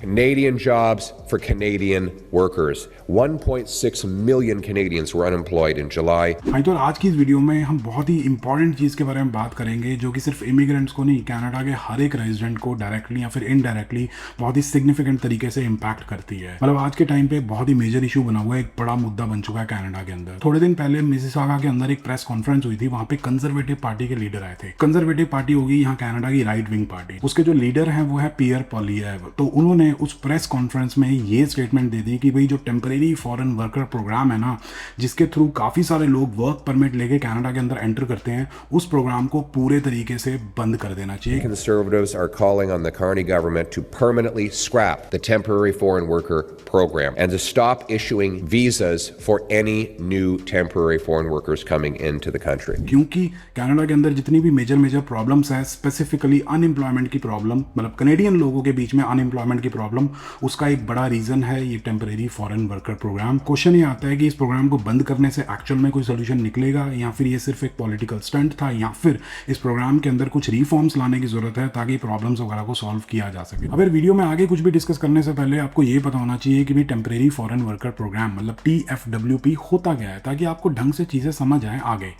Canadian jobs for Canadian workers. 1.6 million Canadians were unemployed in July. हाँ, तो आज की इस वीडियो में हम बहुत ही इंपॉर्टेंट चीज़ के बारे में बात करेंगे जो कि सिर्फ इमिग्रेंट्स को नहीं, कनाडा के हर एक रेजिडेंट को डायरेक्टली या फिर इनडायरेक्टली बहुत ही सिग्निफिकेंट तरीके से इम्पैक्ट करती है। मतलब आज के टाइम पे बहुत ही मेजर इशू बना हुआ है, एक बड़ा मुद्दा बन चुका है कनाडा के अंदर। थोड़े दिन पहले मिसिसागा के अंदर एक प्रेस कॉन्फ्रेंस हुई थी, वहाँ पे कंजर्वेटिव पार्टी के लीडर आए थे। कंजर्वेटिव पार्टी होगी यहाँ कनाडा की राइट विंग पार्टी, उसके जो लीडर हैं वो है पियर पोलिएव। तो उन्होंने उस प्रेस कॉन्फ्रेंस में ये स्टेटमेंट दे दी कि भाई जो टेम्परेरी फॉरेन वर्कर प्रोग्राम है ना, जिसके थ्रू काफी सारे लोग वर्क परमिट लेके कनाडा के अंदर एंटर करते हैं, उस प्रोग्राम को पूरे तरीके से बंद कर देना चाहिए। Conservatives are calling on the Carney government to permanently scrap the temporary foreign worker program and to stop issuing visas for any new temporary foreign workers coming into the country. क्योंकि Canada के अंदर जितनी भी major problems है, specifically unemployment की problem, मतलब Canadian लोगों के बीच में अनएम्प्लॉयमेंट की प्रॉब्लम, उसका एक बड़ा रीजन है ये temporary foreign worker programme. Question ये आता है कि इस प्रोग्राम को बंद करने से एक्चुअल में कोई सोल्यूशन निकलेगा या फिर ये सिर्फ एक पॉलिटिकल स्टंट था, या फिर इस प्रोग्राम के अंदर कुछ रिफॉर्म्स लाने की जरूरत है ताकि प्रॉब्लम्स वगैरह को सॉल्व किया जा सके। अब वीडियो में आगे कुछ भी डिस्कस करने से पहले आपको ये पता होना चाहिए कि भी टेम्परेरी फॉरेन वर्कर प्रोग्राम मतलब TFWP होता क्या है, ताकि आपको ढंग से चीजें समझ आए आगे।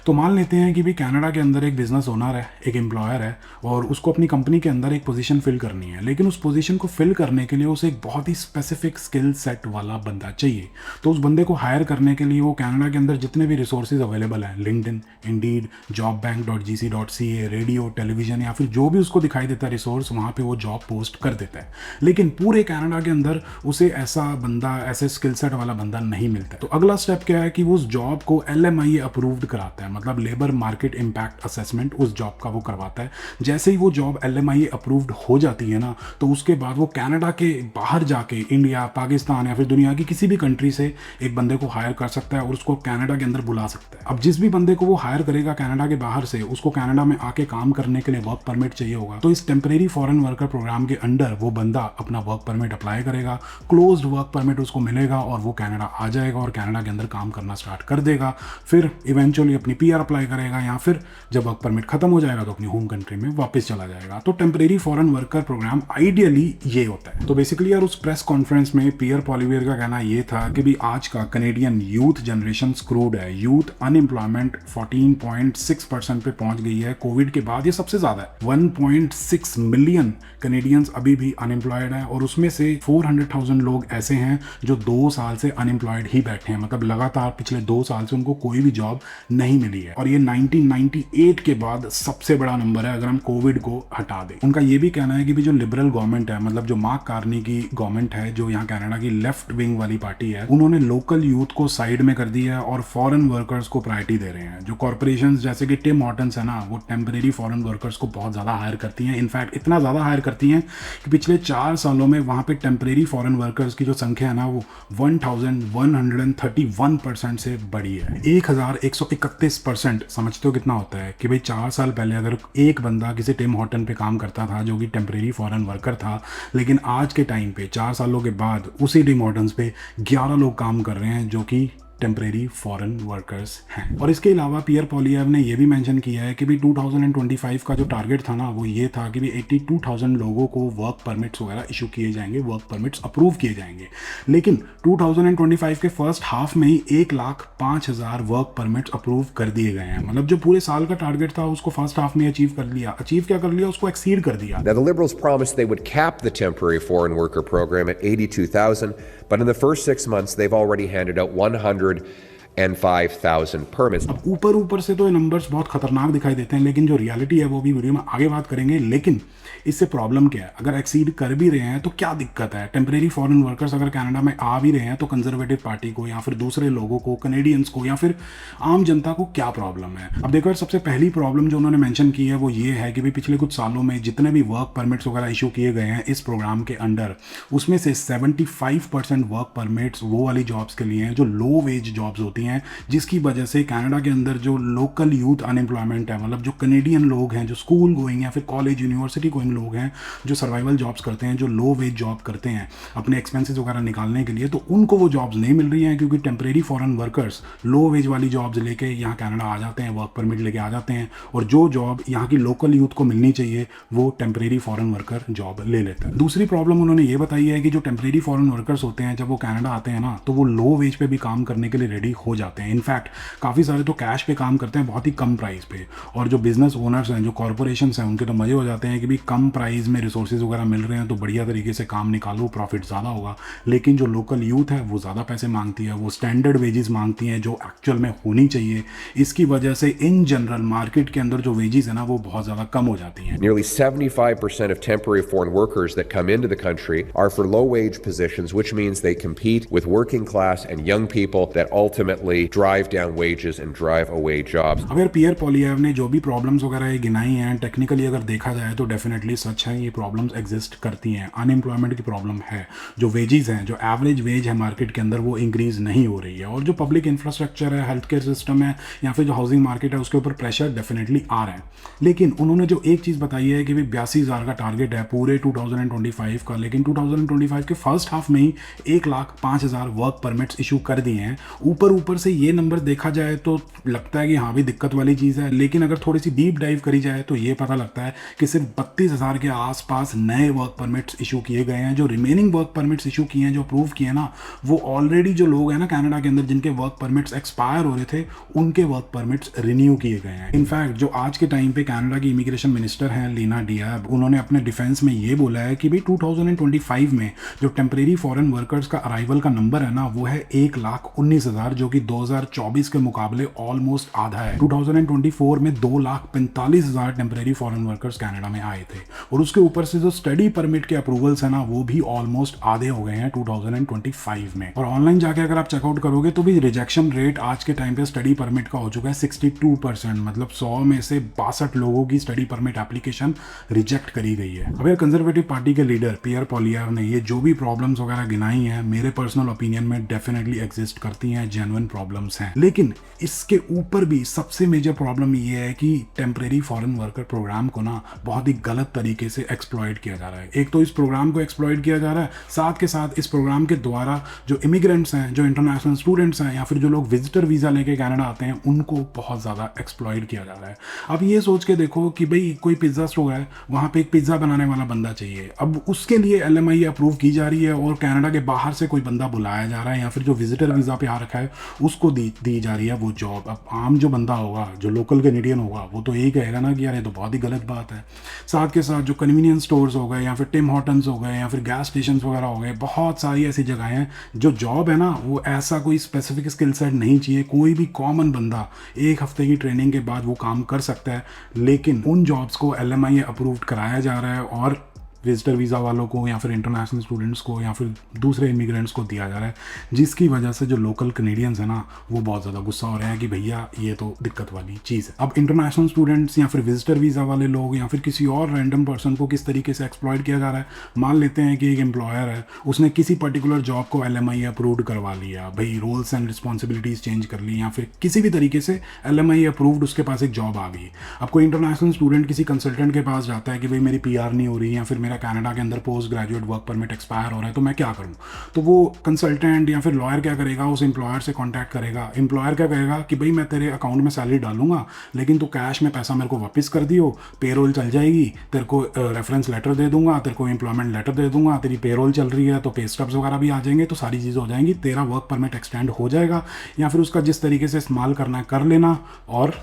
तो मान लेते हैं कि भी कनाडा के अंदर एक बिजनेस ओनर है, एक एम्प्लॉयर है, और उसको अपनी कंपनी के अंदर एक पोजीशन फिल करनी है, लेकिन उस पोजीशन को फिल करने के लिए उसे एक बहुत ही स्पेसिफिक स्किल सेट वाला बंदा चाहिए। तो उस बंदे को हायर करने के लिए वो कनाडा के अंदर जितने भी रिसोर्सेज अवेलेबल हैं, LinkedIn, Indeed, jobbank.gc.ca, radio, television, या फिर जो भी उसको दिखाई देता है रिसोर्स, वहाँ पे वो जॉब पोस्ट कर देता है। लेकिन पूरे कनाडा के अंदर उसे ऐसा बंदा, ऐसे स्किल सेट वाला बंदा नहीं मिलता है। तो अगला स्टेप क्या है कि वो उस जॉब को LMIA अप्रूव्ड कराता है, मतलब लेबर मार्केट इम्पैक्ट असेसमेंट उस जॉब का वो करवाता है। जैसे ही वो जॉब LMIA अप्रूव्ड हो जाती है ना, तो उसके बाद वो कनाडा के बाहर जाके इंडिया, पाकिस्तान या फिर दुनिया की किसी भी कंट्री से एक बंदे को हायर कर सकता है और उसको कनाडा के अंदर बुला सकता है। अब जिस भी बंदे को वो हायर करेगा कनाडा के बाहर से, उसको कनाडा में आके काम करने के लिए वर्क परमिट चाहिए होगा। तो इस टेम्परेरी फॉरेन वर्कर प्रोग्राम के अंडर वो बंदा अपना वर्क परमिट अप्लाई करेगा, क्लोज्ड वर्क परमिट उसको मिलेगा और वो कनाडा आ जाएगा और कनाडा के अंदर काम करना स्टार्ट कर देगा। फिर इवेंचुअली अपनी PR अप्लाई करेगा, या फिर जब वर्क परमिट खत्म हो जाएगा तो अपनी होम कंट्री में वापस चला जाएगा। तो temporary foreign worker programme ideally ये होता है। तो बेसिकली यार उस प्रेस कॉन्फ्रेंस में पियर पोलिवेयर का कहना ये था कि भी आज का कनेडियन यूथ जनरेशन स्क्रूड है। यूथ अनएम्प्लॉयमेंट 14.6% पे पहुंच गई है। कोविड के बाद ये सबसे ज्यादा है। 1.6 मिलियन कनेडियंस अभी भी अनएम्प्लॉयड है, और उसमें से 400,000 लोग ऐसे हैं जो 2 साल से अनएम्प्लॉयड ही बैठे हैं, मतलब लगातार पिछले 2 साल से उनको कोई भी जॉब नहीं मिली है। और ये 1998 के बाद सबसे बड़ा नंबर है अगर हम कोविड को हटा दें। उनका ये भी कहना है कि भी जो लिबरल गवर्नमेंट है, मतलब जो मार्क कार्नी की गवर्नमेंट है, जो यहाँ कनाडा की लेफ्ट विंग वाली पार्टी है, उन्होंने लोकल यूथ को साइड में कर दिया है और फॉरेन वर्कर्स को प्रायोरिटी दे रहे हैं। जो कॉर्पोरेशंस जैसे कि टिम हॉर्टन्स है ना, वो टेम्परेरी फॉरेन वर्कर्स को बहुत ज्यादा हायर करती हैं। इनफैक्ट इतना ज्यादा हायर करती हैं कि पिछले 4 सालों में वहां पे टेम्परेरी फॉरेन वर्कर्स की जो संख्या है ना, वो 1131% से बढ़ी है। 1131% समझते हो कितना होता है कि भाई 4 साल पहले अगर एक बंदा किसी टिम हॉर्टन पे काम करता था जो कि टेम्परेरी फॉरेन वर्कर था, लेकिन आज के टाइम पे 4 सालों के बाद उसी टिम हॉर्टन्स पे 11 लोग काम कर रहे हैं जो कि टेम्परेरी फॉरेन वर्कर्स हैं। और इसके अलावा पियर पोलिएव ने यह भी मेंशन किया है कि भी 2025 का जो टारगेट था ना, वो ये था कि भी 82,000 लोगों को वर्क परमिट्स वगैरह इशू किए जाएंगे, वर्क परमिट्स अप्रूव किए जाएंगे। लेकिन 2025 के फर्स्ट हाफ में ही 1,05,000 वर्क परमिट्स अप्रूव कर दिए गए हैं। मतलब जो पूरे साल का टारगेट था उसको फर्स्ट हाफ में अचीव कर लिया। अचीव क्या कर लिया, उसको एक्सीड कर दिया। Now, the Liberals promised they would cap the temporary foreign worker program at 82,000, but in the first 6 months, they've already handed out 105,000 permits. अब ऊपर से तो ये नंबर्स बहुत खतरनाक दिखाई देते हैं, लेकिन जो रियलिटी है वो भी वीडियो में आगे बात करेंगे। लेकिन इससे प्रॉब्लम क्या है, अगर एक्सीड कर भी रहे हैं तो क्या दिक्कत है? टेम्परेरी फॉरेन वर्कर्स अगर कनाडा में आ भी रहे हैं तो कंजर्वेटिव पार्टी को या फिर दूसरे लोगों को, कनेडियंस को या फिर आम जनता को क्या प्रॉब्लम है? अब देखो यार, सबसे पहली प्रॉब्लम जो उन्होंने मेंशन की है वो ये है कि भी पिछले कुछ सालों में जितने भी वर्क परमिट्स वगैरह इशू किए गए हैं इस प्रोग्राम के अंडर, उसमें से 75% वर्क परमिट्स वो वाली जॉब्स के लिए हैं जो लो वेज जॉब्स होती होती हैं, जिसकी वजह से कनाडा के अंदर जो लोकल यूथ अनएम्प्लॉयमेंट है, मतलब जो कनेडियन लोग हैं जो स्कूल गोइंग या फिर कॉलेज यूनिवर्सिटी गोइंग लोग हैं, जो सर्वाइवल जॉब्स करते हैं, जो लो वेज जॉब करते हैं अपने एक्सपेंसेस वगैरह निकालने के लिए, तो उनको वो जॉब्स नहीं मिल रही हैं क्योंकि टेम्परेरी फॉरेन वर्कर्स लो वेज वाली जॉब्स लेके यहाँ कनाडा आ जाते हैं, वर्क परमिट लेके आ जाते हैं, और जो जॉब यहाँ की लोकल यूथ को मिलनी चाहिए वो टेम्परेरी फॉरेन वर्कर जॉब ले लेता है। दूसरी प्रॉब्लम उन्होंने ये बताई है कि जो टेम्परेरी फॉरेन वर्कर्स होते हैं जब वो कनाडा आते हैं ना, तो वो लो वेज पे भी काम करने के लिए रेडी हो जाते हैं। इनफैक्ट काफ़ी सारे तो कैश पे काम करते हैं बहुत ही कम प्राइस पे, और जो बिजनेस ओनर्स हैं, जो कॉर्पोरेशंस हैं, उनके तो मजे हो जाते हैं कि भी कम प्राइस में रिसोर्सेज वगैरह मिल रहे हैं तो बढ़िया तरीके से काम निकालो, प्रॉफिट ज़्यादा होगा। लेकिन जो लोकल यूथ है वो ज़्यादा पैसे मांगती है, वो स्टैंडर्ड वेजेस मांगती हैं जो एक्चुअल में होनी चाहिए। इसकी वजह से इन जनरल मार्केट के अंदर जो वेजेस है ना वो बहुत ज़्यादा कम हो जाती हैं। Nearly 75% of temporary foreign workers that come into the country are for low-wage positions, which means they compete with working class and young people that ultimately drive down wages and drive away jobs. अगर पियर पोलिएव ने जो भी problems वगैरह ये गिनाई हैं, technically अगर देखा जाए तो डेफिनेटली सच है, ये प्रॉब्लम्स एग्जिस्ट करती हैं। अनएम्प्लॉयमेंट की प्रॉब्लम है, जो वेजेस हैं, जो एवरेज वेज है मार्केट के अंदर वो इंक्रीज नहीं हो रही है, और जो पब्लिक इंफ्रास्ट्रक्चर है, हेल्थ केयर सिस्टम है या फिर जो हाउसिंग मार्केट है उसके ऊपर प्रेशर डेफिनेटली आ रहा है। लेकिन उन्होंने जो एक चीज़ बताई है कि भाई 82,000 का टारगेट है पूरे 2025 का, लेकिन 2025 के फर्स्ट हाफ में ही 1,05,000 वर्क परमिट्स इशू कर दिए हैं। ऊपर से ये नंबर देखा जाए तो लगता है कि हाँ भी दिक्कत वाली चीज़ है, लेकिन अगर थोड़ी सी डीप डाइव करी जाए तो ये पता लगता है कि सिर्फ 32,000 के आसपास नए वर्क परमिट्स इशू किए गए हैं। जो रिमेनिंग वर्क परमिट्स इशू किए हैं, जो अप्रूव किए हैं ना, वो ऑलरेडी जो लोग हैं ना कनाडा के अंदर जिनके वर्क परमिट्स एक्सपायर हो रहे थे उनके वर्क परमिट्स रिन्यू किए गए हैं। इनफैक्ट जो आज के टाइम पे कनाडा की इमिग्रेशन मिनिस्टर हैं लीना डियाब, उन्होंने अपने डिफेंस में ये बोला है कि भाई 2025 में जो टेम्परेरी फॉरेन वर्कर्स का अराइवल का नंबर है ना वो है 1,19,000, जो कि 2024 के मुकाबले ऑलमोस्ट आधा है। 2024 में 2,45,000 टेम्परेरी फॉरेन वर्कर्स कनाडा में आए थे, और उसके ऊपर से जो स्टडी परमिट के अप्रूवल्स है ना वो भी ऑलमोस्ट आधे हो गए हैं 2025 में। और ऑनलाइन जाके अगर आप चेकआउट करोगे तो भी रिजेक्शन रेट आज के टाइम पे स्टडी परमिट का हो चुका है 62%, मतलब 100 में से 62 लोगों की स्टडी परमिट एप्लीकेशन रिजेक्ट करी गई है। अब कंजर्वेटिव पार्टी के लीडर पियर पोलिएव ने ये जो भी प्रॉब्लम्स वगैरह गिनाई हैं, मेरे पर्सनल ओपिनियन में डेफिनेटली एग्जिस्ट करती हैं, जेन्युइन प्रॉब्लम्स हैं। लेकिन इसके ऊपर भी सबसे मेजर प्रॉब्लम ये है कि टेम्परेरी फॉरेन वर्कर प्रोग्राम को ना बहुत ही गलत तरीके से एक्सप्लॉइट किया जा रहा है। एक तो इस प्रोग्राम को एक्सप्लॉइट किया जा रहा है, साथ के साथ इस प्रोग्राम के द्वारा जो इमिग्रेंट्स हैं, जो इंटरनेशनल स्टूडेंट्स हैं या फिर जो लोग विजिटर वीज़ा लेके कनाडा आते हैं उनको बहुत ज़्यादा एक्सप्लॉइट किया जा रहा है। अब ये सोच के देखो कि भाई कोई पिज्ज़ा स्टोर है, वहाँ पे एक पिज्ज़ा बनाने वाला बंदा चाहिए, अब उसके लिए LMI अप्रूव की जा रही है और कनाडा के बाहर से कोई बंदा बुलाया जा रहा है या फिर जो विजिटर वीज़ा पे आ रखा है उसको दी जा रही है वो जॉब। अब आम जो बंदा होगा, जो लोकल कैनेडियन होगा, वो तो यही कहेगा ना कि यार ये तो बहुत ही गलत बात है। साथ के साथ जो कन्वीनियंस स्टोर्स हो गए या फिर टिम हॉर्टन्स हो गए या फिर गैस स्टेशन वगैरह हो गए, बहुत सारी ऐसी जगह हैं जो जॉब है ना वो ऐसा कोई स्पेसिफिक स्किल सेट नहीं चाहिए, कोई भी कॉमन बंदा 1 हफ्ते की ट्रेनिंग के बाद वो काम कर सकता है। लेकिन उन जॉब्स को LMI अप्रूव्ड कराया जा रहा है और विजिटर वीज़ा वालों को या फिर इंटरनेशनल स्टूडेंट्स को या फिर दूसरे इमिग्रेंट्स को दिया जा रहा है, जिसकी वजह से जो लोकल कनेडियंस हैं ना वो बहुत ज़्यादा गुस्सा हो रहे हैं कि भैया ये तो दिक्कत वाली चीज़ है। अब इंटरनेशनल स्टूडेंट्स या फिर विजिटर वीज़ा वाले लोग या फिर किसी और रैंडम पर्सन को किस तरीके से एक्सप्लॉइट किया जा रहा है। मान लेते हैं कि एक एम्प्लॉयर है, उसने किसी पर्टिकुलर जॉब को LMI अप्रूव्ड करवा लिया, भाई रोल्स एंड रिस्पॉन्सिबिलिटीज़ चेंज कर ली या फिर किसी भी तरीके से LMI अप्रूव्ड उसके पास एक जॉब आ गई। अब कोई इंटरनेशनल स्टूडेंट किसी कंसल्टेंट के पास जाता है कि भाई मेरी PR नहीं हो रही या फिर कनाडा के अंदर post graduate work permit expire हो रहा है तो मैं क्या करूं, तो वो कंसल्टेंट या फिर लॉयर क्या करेगा, उस एम्प्लॉयर से कांटेक्ट करेगा। एम्प्लॉयर क्या कहेगा कि भाई मैं तेरे अकाउंट में सैलरी डालूंगा लेकिन तू कैश में पैसा मेरे को वापस कर दियो, पेरोल चल जाएगी, तेरे को रेफरेंस लेटर दे दूंगा, तेरे को एम्प्लॉयमेंट लेटर दे दूंगा, तेरी पेरोल चल रही है तो पे स्टब्स वगैरह भी आ जाएंगे, तो सारी चीज़ें हो जाएंगी, तेरा वर्क परमिट एक्सटेंड हो जाएगा, या फिर उसका जिस तरीके से इस्तेमाल करना है कर लेना। और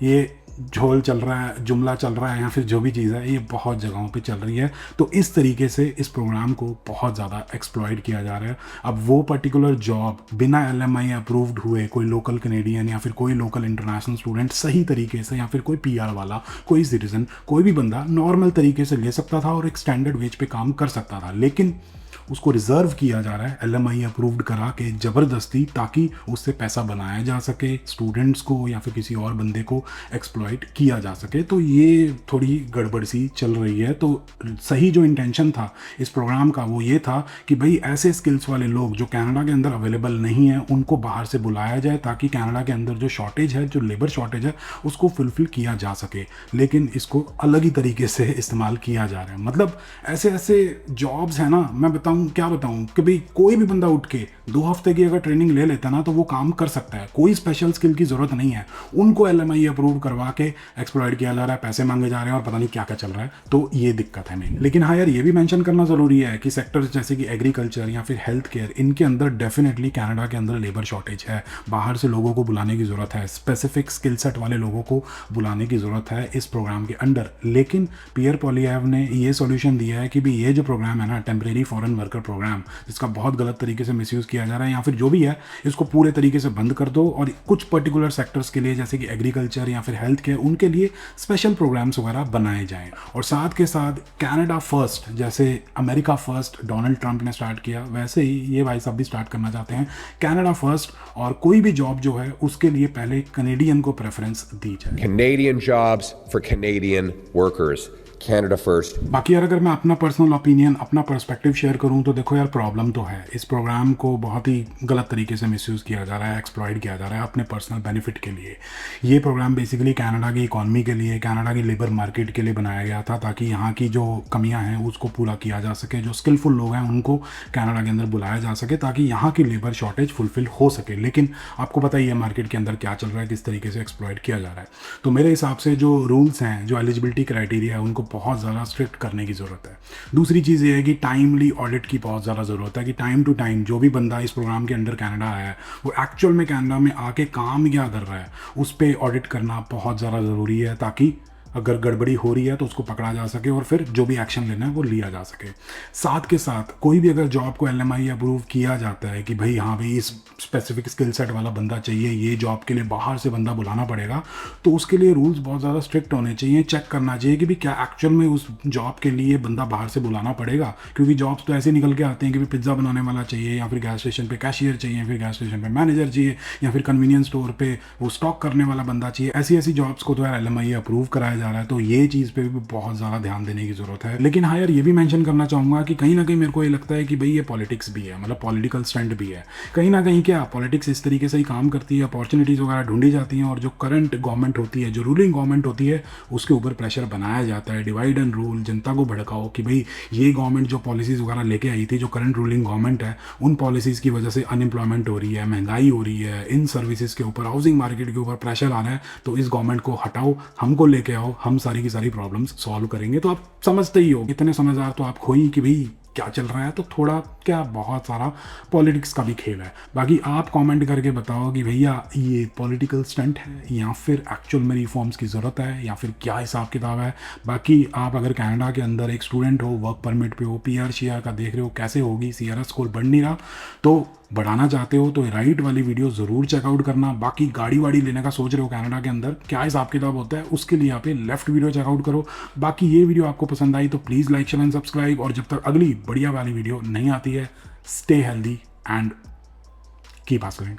ये झोल चल रहा है, जुमला चल रहा है या फिर जो भी चीज़ है ये बहुत जगहों पे चल रही है। तो इस तरीके से इस प्रोग्राम को बहुत ज़्यादा एक्सप्लॉइट किया जा रहा है। अब वो पर्टिकुलर जॉब बिना LMI अप्रूव्ड हुए कोई लोकल कैनेडियन या फिर कोई लोकल इंटरनेशनल स्टूडेंट सही तरीके से या फिर कोई PR वाला, कोई सिटीजन, कोई भी बंदा नॉर्मल तरीके से ले सकता था और एक स्टैंडर्ड वेज पे काम कर सकता था। लेकिन उसको रिजर्व किया जा रहा है LMI अप्रूव्ड करा के ज़बरदस्ती, ताकि उससे पैसा बनाया जा सके, स्टूडेंट्स को या फिर किसी और बंदे को एक्सप्लॉइट किया जा सके। तो ये थोड़ी गड़बड़ सी चल रही है। तो सही जो इंटेंशन था इस प्रोग्राम का वो ये था कि भाई ऐसे स्किल्स वाले लोग जो कनाडा के अंदर अवेलेबल नहीं है उनको बाहर से बुलाया जाए, ताकि कनाडा के अंदर जो शॉर्टेज है, जो लेबर शॉर्टेज है, उसको फुलफिल किया जा सके। लेकिन इसको अलग ही तरीके से इस्तेमाल किया जा रहा है। मतलब ऐसे ऐसे जॉब्स हैं ना, मैं बताऊं क्या बताऊं कि भाई कोई भी बंदा उठ के 2 हफ्ते की अगर ट्रेनिंग ले लेता ना तो वो काम कर सकता है, कोई स्पेशल स्किल की जरूरत नहीं है। उनको LMI अप्रूव करवा के एक्सप्लॉइट किया जा रहा है, पैसे मांगे जा रहे हैं और पता नहीं क्या क्या चल रहा है। तो ये दिक्कत है मेन। लेकिन हाँ यार, ये भी मेंशन करना जरूरी है कि सेक्टर्स जैसे कि एग्रीकल्चर या फिर हेल्थ केयर, इनके अंदर डेफिनेटली कनाडा के अंदर लेबर शॉर्टेज है। बाहर से लोगों को बुलाने की जरूरत है, स्पेसिफिक स्किल सेट वाले लोगों को बुलाने की जरूरत है इस प्रोग्राम के अंडर। लेकिन पियर पोलिएव ने ये सॉल्यूशन दिया है कि भी ये जो प्रोग्राम है ना, टेम्परेरी फॉरेन वर्कर प्रोग्राम, जिसका बहुत गलत तरीके से मिसयूज़ किया जा रहा है या फिर जो भी है, इसको पूरे तरीके से बंद कर दो और कुछ पर्टिकुलर सेक्टर्स के लिए जैसे कि एग्रीकल्चर या फिर हेल्थ केयर, उनके लिए स्पेशल प्रोग्राम्स वगैरह बनाए जाएं। और साथ के साथ कनाडा फर्स्ट, जैसे अमेरिका फर्स्ट डोनाल्ड ट्रंप ने स्टार्ट किया, वैसे ही ये भाई साहब भी स्टार्ट करना चाहते हैं कनाडा फर्स्ट। और कोई भी जॉब जो है उसके लिए पहले कनेडियन को प्रेफरेंस दी जाए। Canadian jobs for Canadian workers. Canada first. बाकी यार अगर मैं अपना पर्सनल ओपिनियन, अपना पर्सपेक्टिव शेयर करूं तो देखो यार, प्रॉब्लम तो है, इस प्रोग्राम को बहुत ही गलत तरीके से मिसयूज़ किया जा रहा है, एक्सप्लॉइट किया जा रहा है अपने पर्सनल बेनिफिट के लिए। ये प्रोग्राम बेसिकली कनाडा की इकॉनमी के लिए, कनाडा की लेबर मार्केट के लिए बनाया गया था, ताकि यहाँ की जो कमियाँ हैं उसको पूरा किया जा सके, जो स्किलफुल लोग हैं उनको कनाडा के अंदर बुलाया जा सके, ताकि यहाँ की लेबर शॉर्टेज फुलफिल हो सके। लेकिन आपको पता ही है मार्केट के अंदर क्या चल रहा है, किस तरीके से एक्सप्लॉइट किया जा रहा है। तो मेरे हिसाब से जो रूल्स हैं, जो एलिजिबिलिटी क्राइटेरिया है, उनको बहुत ज़्यादा स्ट्रिक्ट करने की ज़रूरत है। दूसरी चीज़ ये है कि टाइमली ऑडिट की बहुत ज़्यादा ज़रूरत है, कि टाइम टू टाइम जो भी बंदा इस प्रोग्राम के अंडर कनाडा आया है वो एक्चुअल में कनाडा में आके काम क्या कर रहा है उस पर ऑडिट करना बहुत ज़्यादा ज़रूरी है, ताकि अगर गड़बड़ी हो रही है तो उसको पकड़ा जा सके और फिर जो भी एक्शन लेना है वो लिया जा सके। साथ के साथ कोई भी अगर जॉब को LMI अप्रूव किया जाता है कि भाई हाँ भाई इस स्पेसिफिक स्किल सेट वाला बंदा चाहिए, ये जॉब के लिए बाहर से बंदा बुलाना पड़ेगा, तो उसके लिए रूल्स बहुत ज़्यादा स्ट्रिक्ट होने चाहिए। चेक करना चाहिए कि भाई क्या एक्चुअल में उस जॉब के लिए बंदा बाहर से बुलाना पड़ेगा, क्योंकि जॉब्स तो ऐसे निकल के आते हैं कि भाई पिज्ज़ा बनाने वाला चाहिए, या फिर गैस स्टेशन पर कैशियर चाहिए, फिर गैस स्टेशन पर मैनेजर चाहिए, या फिर कन्वीनियंस स्टोर पर वो स्टॉक करने वाला बंदा चाहिए। ऐसी ऐसी जॉब्स को तो यार LMI अप्रूव कराया जा रहा है। तो ये चीज़ पे भी बहुत ज़्यादा ध्यान देने की ज़रूरत है। लेकिन हाँ यार, ये भी मेंशन करना चाहूँगा कि कहीं ना कहीं मेरे को ये लगता है कि भाई ये पॉलिटिक्स भी है, मतलब पॉलिटिकल स्टंट भी है कहीं ना कहीं। क्या पॉलिटिक्स इस तरीके से ही काम करती है, अपॉर्चुनिटीज़ वगैरह ढूंढी जाती हैं और जो करंट गवर्नमेंट होती है, जो रूलिंग गवर्नमेंट होती है, उसके ऊपर प्रेशर बनाया जाता है, डिवाइड एंड रूल, जनता को भड़काओ कि भाई ये गवर्नमेंट जो पॉलिसीज़ वगैरह लेके आई थी, जो करंट रूलिंग गवर्नमेंट है, उन पॉलिसीज़ की वजह से अनएम्प्लॉयमेंट हो रही है, महंगाई हो रही है, इन सर्विसेज के ऊपर, हाउसिंग मार्केट के ऊपर प्रेशर आ रहा है। तो इस गवर्नमेंट को हटाओ, हमको लेके आओ, हम सारी की सारी प्रॉब्लम्स सॉल्व करेंगे। तो आप समझते ही हो, इतने समझदार तो आप हो ही कि भाई क्या चल रहा है। तो थोड़ा क्या बहुत सारा पॉलिटिक्स का भी खेल है। बाकी आप कमेंट करके बताओ कि भैया ये पॉलिटिकल स्टंट है या फिर एक्चुअल में रिफॉर्म्स की ज़रूरत है या फिर क्या हिसाब किताब है। बाकी आप अगर कनाडा के अंदर एक स्टूडेंट हो, वर्क परमिट पे हो, PR शेयर का देख रहे हो कैसे होगी, CRS स्कोर बढ़ नहीं रहा, तो बढ़ाना चाहते हो तो राइट वाली वीडियो ज़रूर चेकआउट करना। बाकी गाड़ी वाड़ी लेने का सोच रहे हो कनाडा के अंदर, क्या हिसाब किताब होता है, उसके लिए यहाँ पे लेफ्ट वीडियो चेकआउट करो। बाकी ये वीडियो आपको पसंद आई तो please like, share and subscribe. और जब तक अगली बढ़िया वाली वीडियो नहीं आती है, stay healthy and keep hustling.